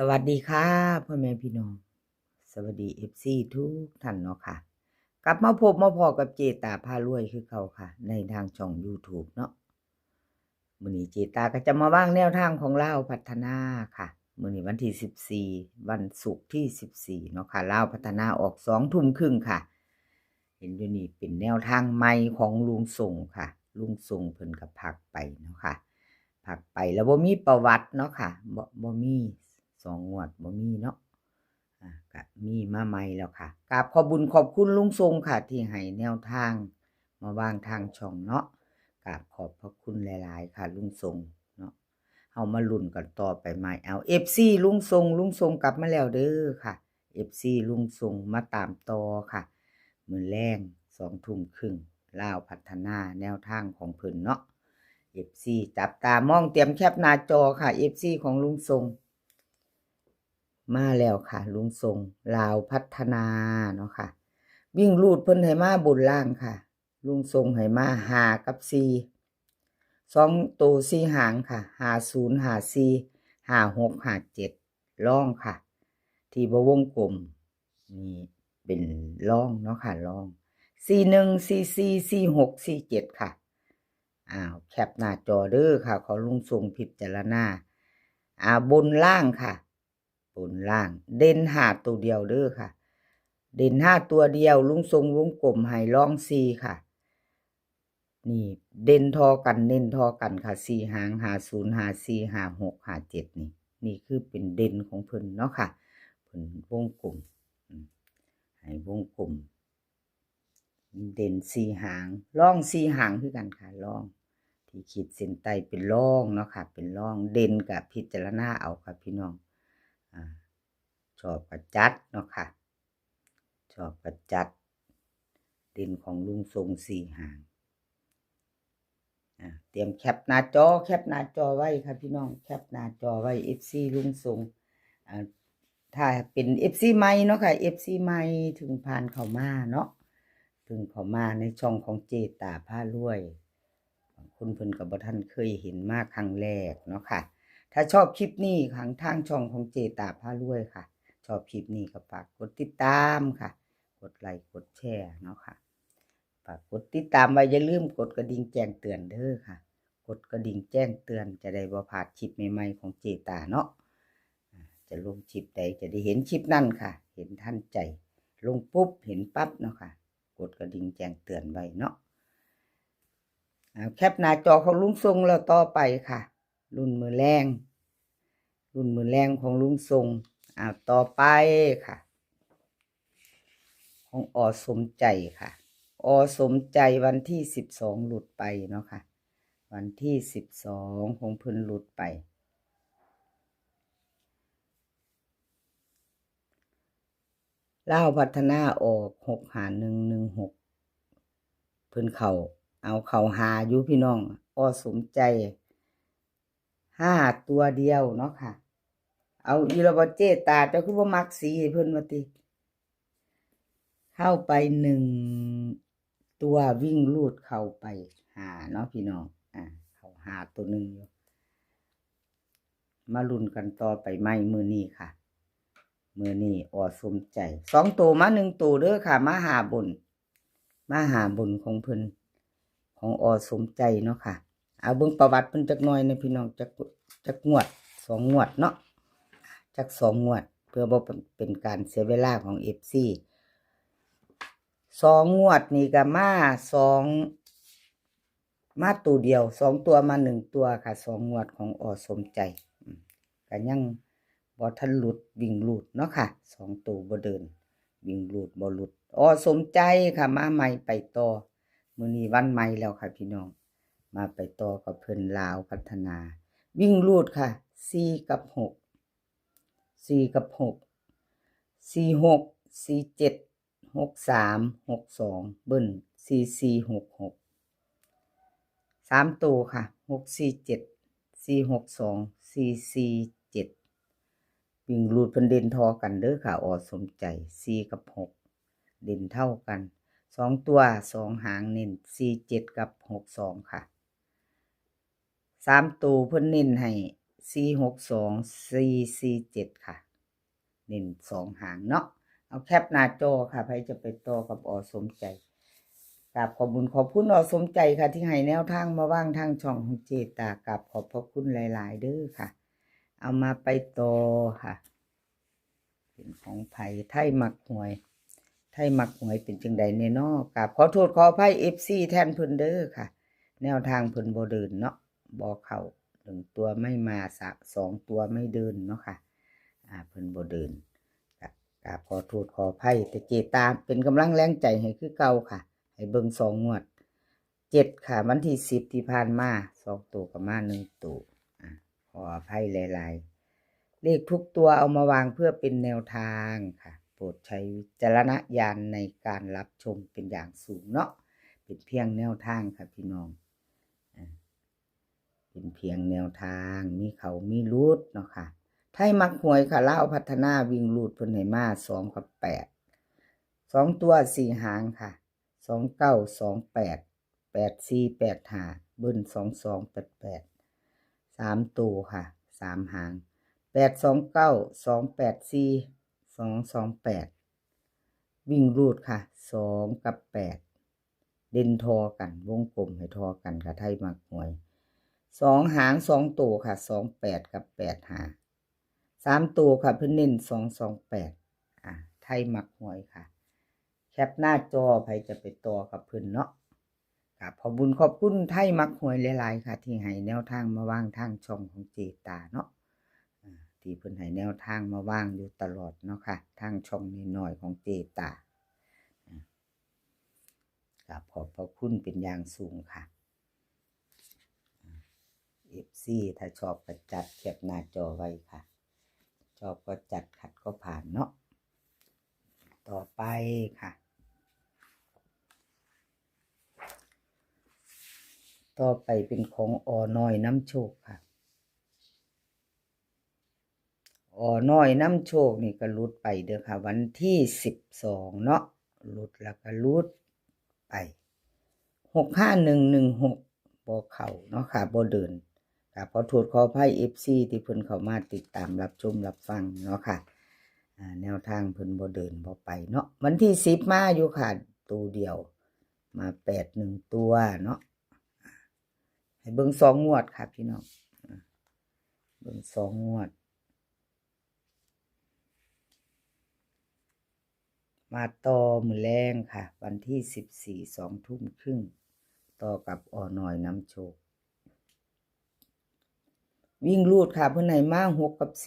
สวัสดีค่ะพ่อแม่พี่น้องสวัสดีFCทุกท่านเนาะค่ะกลับมาพบมาพอกับเจตาพารวยคือเขาค่ะในทางช่อง YouTube เนาะมื้อนี้เจตาก็จะมาวางแนวทางของลาวพัฒนาค่ะมื้อนี้วันที่14วันศุกร์ที่14เนาะค่ะลาวพัฒนาออก2ทุ่มครึ่งค่ะเห็นอยู่นี่เป็นแนวทางใหม่ของลุงส่งค่ะลุงส่งเพิ่นก็พักไปเนาะค่ะพักไปแล้วบ่มีประวัติเนาะค่ะบ่มี2งวดบ่มีเนาะ ก็มีมาใหม่แล้วค่ะกราบขอบคุญขอบคุณลุงทรงค่ะที่ให้แนวทางมาวางทางช่องเนาะกราบขอบพระคุณหลายๆค่ะลุงทรงเนาะเฮามาลุ้นกันต่อไปใหม่เอา FC ลุงทรงกลับมาแล้วเด้อค่ะ FC ลุงทรงมาตามต่อค่ะมื้อแลง2ทุ่มครึ่งลาวพัฒนาแนวทางของเพิ่นเนาะ FC จับตามองเตรียมแคปหน้าจอค่ะ FC ของลุงทรง มาแล้วค่ะลุงทรงลาวพัฒนาเนาะค่ะวิ่งรูดเพิ่นให้มาบนล่างค่ะลุงทรงให้มา5กับ4 2ตัว4หางค่ะ50 54 56 57ร่องค่ะที่บ่วงกลมนี่เป็นร่องเนาะค่ะร่อง41 44 46 47ค่ะแคปหน้าจอเด้อค่ะขอลุงทรงพิจารณาบนล่างค่ะบนล่างเด่น5ตัวเดียวเด้อค่ะเด่น5ตัวเดียวลุงทรงวงกลมให้ร่อง4ค่ะนี่เด่นทอกันเน้นทอกันค่ะ4หาง50 54 56 57นี่คือเป็นเด่นของเพิ่นเนาะค่ะเพิ่นวงกลมให้วงกลมเด่น4หางร่อง4หางคือกันค่ะร่องที่ขีดเส้นใต้เป็นร่องเนาะค่ะเป็นร่องเด่นกับพิจารณาเอาค่ะพี่น้องชอบก็จัดเนาะค่ะชอบก็จัดเด่นของลุงทรง4หางเตรียมแคปหน้าจอไว้ค่ะพี่น้องแคปหน้าจอไว้ FC ลุงทรงถ้าเป็น FC ใหม่เนาะค่ะ FC ใหม่ถึงผ่านเข้ามาเนาะถึงเข้ามาในช่องของเจตาพารวยบางคนเพิ่นก็บ่ทันเคยเห็นมาครั้งแรกเนาะค่ะถ้าชอบคลิปนี้ทางช่องของเจตาพารวยค่ะชอบคลิปนี้ก็ฝากกดติดตามค่ะกดไลค์กดแชร์เนาะค่ะฝากกดติดตามไว้อย่าลืมกดกระดิ่งแจ้งเตือนเด้อค่ะกดกระดิ่งแจ้งเตือนจะได้บ่พลาดคลิปใหม่ๆของเจตาเนาะจะลงคลิปใดจะได้เห็นคลิปนั่นค่ะเห็นทันใจลงปุ๊บเห็นปั๊บเนาะค่ะกดกระดิ่งแจ้งเตือนไว้เนาะแคปหน้าจอของลุงทรงแล้วต่อไปค่ะรุ่นมือแรงของลุงทรงต่อไปค่ะของสมใจค่ะสมใจวันที่12หลุดไปเนาะค่ะวันที่12ของเพิ่นหลุดไปลาวพัฒนาออก65116เพิ่นเข้าหาอยู่พี่น้องสมใจ5ตัวเดียวเนาะค่ะเอาอีละบ่เจตาเจ้าคือบ่มักสีให้เพิ่นว่าติเข้าไป1ตัววิ่งลูดเข้าไป5เนาะพี่น้องเข้า5ตัวนึงอยู่มาลุ้นกันต่อไปใหม่มื้อนี้ค่ะมื้อนี้สมใจ2ตัวมา1ตัวเด้อค่ะมาหาบนของเพิ่นของสมใจเนาะค่ะเอาเบิ่งประวัติเพิ่นจักหน่อยนะพี่น้องจักงวด2งวดเนาะจัก2งวดเพื่อบ่เป็นการเสียเวลาของ FC 2งวดนี่ก็มาตัวเดียว2ตัวมา1ตัวค่ะ2งวดของสมใจก็ยังบ่ทันหลุดวิ่งหลุดเนาะค่ะ2ตัวบ่เดินวิ่งหลุดบ่หลุดสมใจค่ะมาใหม่ไปต่อมื้อนี้วันใหม่แล้วค่ะพี่น้องมาไปต่อกับเพิ่นลาวพัฒนาวิ่งหลุดค่ะ4กับ6 46 47 63 62เบิ้ล44 66 3ตัวค่ะ647 462 447วิ่งรูดเพิ่นเด่นทอกันเด้อค่ะสมใจ4กับ6เด่นเท่ากัน2ตัว2หางเน้น47กับ62ค่ะ3ตัวเพิ่นเน้นให้ 462 447ค่ะเน้น2หางเนาะเอาแคปหน้าจอค่ะใครจะไปต่อกับอสมใจกราบขอบคุณขอบคุณอสมใจค่ะที่ให้แนวทางมาว่างทางช่องของเจตากราบขอบพระคุณหลายๆเด้อค่ะเอามาไปต่อค่ะเป็นของไผ่ไทยมักหวยไทยมักหวยเป็นจังใดแน่นอกราบขอโทษขออภัย FC แทนเพิ่นเด้อค่ะแนวทางเพิ่นบ่เดินเนาะบ่เข้า1ตัวไม่มา2ตัวไม่เดินเนาะค่ะเพิ่นบ่เดินกราบขอโทษขออภัยแต่เจตาเป็นกำลังแรงใจให้คือเก่าค่ะให้เบิ่ง2งวด7ค่ะวันที่10ที่ผ่านมา2ตัวกับมา1ตัวขออภัยหลายๆเลขทุกตัวเอามาวางเพื่อเป็นแนวทางค่ะโปรดใช้วิจารณญาณในการรับชมเป็นอย่างสูงเนาะเป็นเพียงแนวทางค่ะพี่น้องเป็นเพียงแนวทางมีเขามีรูดเนาะค่ะไทยมักหวยค่ะลาวพัฒนาวิ่งรูดเพิ่นให้มา2กับ8 2ตัว4หางค่ะ29 28 84 85เบิ้ล22 88 3ตัวค่ะ3หาง829 284 228วิ่งรูดค่ะ2กับ8เด่นทอกันวงกลมให้ทอกันค่ะไทยมักหวย2หาง2ตัวค่ะ28กับ85 3ตัวค่ะเพิ่นเน้น228ไทยมักหวยค่ะแคปหน้าจอใครจะไปต่อกับเพิ่นเนาะครับขอบคุญขอบคุณไทยมักหวยหลายๆค่ะที่ให้แนวทางมาวางทางช่องของเจตาเนาะที่เพิ่นให้แนวทางมาวางอยู่ตลอดเนาะค่ะทางช่องน้อยๆของเจตาครับขอบพระคุณเป็นอย่างสูงค่ะFC ถ้าชอบก็จัดแคปหน้าจอไว้ค่ะชอบก็จัดขัดก็ผ่านเนาะต่อไปค่ะต่อไปเป็นของน้อยน้ำโชคค่ะน้อยน้ำโชคนี่ก็ลุดไปเด้อค่ะวันที่12เนาะลุดแล้วก็ลุดไป65116บ่เข้าเนาะค่ะบ่เดินขอโทษขออภัย FC ที่เพิ่นเข้ามาติดตามรับชมรับฟังเนาะค่ะแนวทางเพิ่นบ่เดินบ่ไปเนาะวันที่10มาอยู่ค่ะตัวเดียวมา8 1ตัวเนาะให้เบิ่ง2งวดค่ะพี่น้องเบิ่ง2งวดมาต่อมื้อแลงค่ะวันที่14 2 ทุ่มครึ่งต่อกับน้อยน้ำโชควิ่งรูดค่ะเพิ่นให้มา6กับ4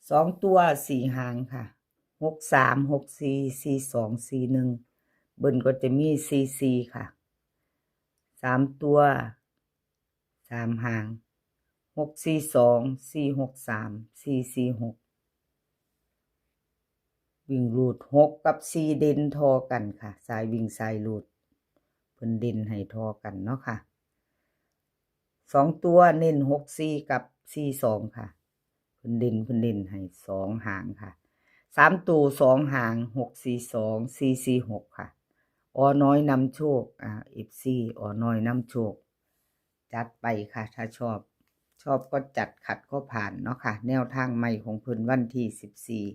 2ตัว4หางค่ะ63 64 42 41เบิ่นก็จะมี44ค่ะ3ตัว3หาง642 463 446วิ่งรูด6กับ4เด่นทอกันค่ะสายวิ่งสายรูดเพิ่นเด่นให้ทอกันเนาะค่ะ2ตัวเน้น64กับ42ค่ะเพิ่นเด่นให้2หางค่ะ3ตัว2หาง642 446ค่ะน้อยนำโชคFC น้อยนำโชคจัดไปค่ะถ้าชอบก็จัดขัดก็ผ่านเนาะค่ะแนวทางใหม่ของเพิ่นวันที่14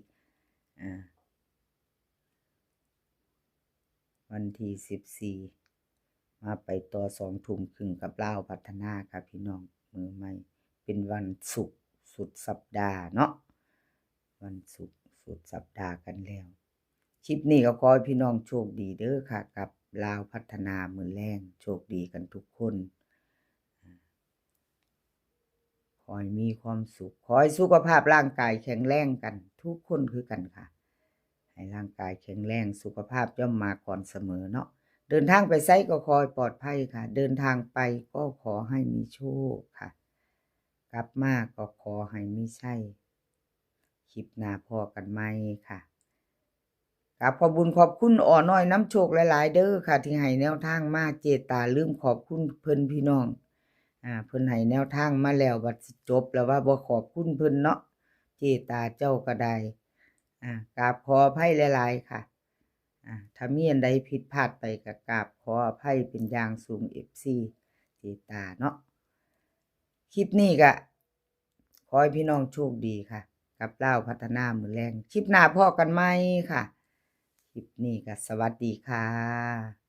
วันที่14มาไปต่อ2 ทุ่มครึ่งกับลาวพัฒนาค่ะพี่น้องมือใหม่เป็นวันศุกร์สุดสัปดาห์เนาะวันศุกร์สุดสัปดาห์กันแล้วคลิปนี้ก็ขอให้พี่น้องโชคดีเด้อค่ะกับลาวพัฒนามื้อแลงโชคดีกันทุกคนขอให้มีความสุขขอให้สุขภาพร่างกายแข็งแรงกันทุกคนคือกันค่ะให้ร่างกายแข็งแรงสุขภาพย่อมมาก่อนเสมอเนาะเดินทางไปไสก็ขอให้ปลอดภัยค่ะเดินทางไปก็ขอให้มีโชคค่ะกลับมาก็ขอให้มีชัยคลิปหน้าพอกันใหม่ค่ะขอบคุญขอบคุณน้อยน้ำโชคหลายๆเด้อค่ะที่ให้แนวทางมาเจตาลืมขอบคุณเพิ่นพี่น้องเพิ่นให้แนวทางมาแล้วบัดสิจบแล้วว่าบ่ขอบคุณเพิ่นเนาะเจตาเจ้าก็ได้กราบขออภัยหลายๆค่ะถ้ามีอันใดผิดพลาดไปก็กราบขออภัยเป็นอย่างสูง FC เจตาเนาะ คลิปนี้ก็ขอให้พี่น้องโชคดีค่ะ กับลาวพัฒนามื้อแลงคลิปหน้าพ้อกันใหม่ค่ะ คลิปนี้ก็สวัสดีค่ะ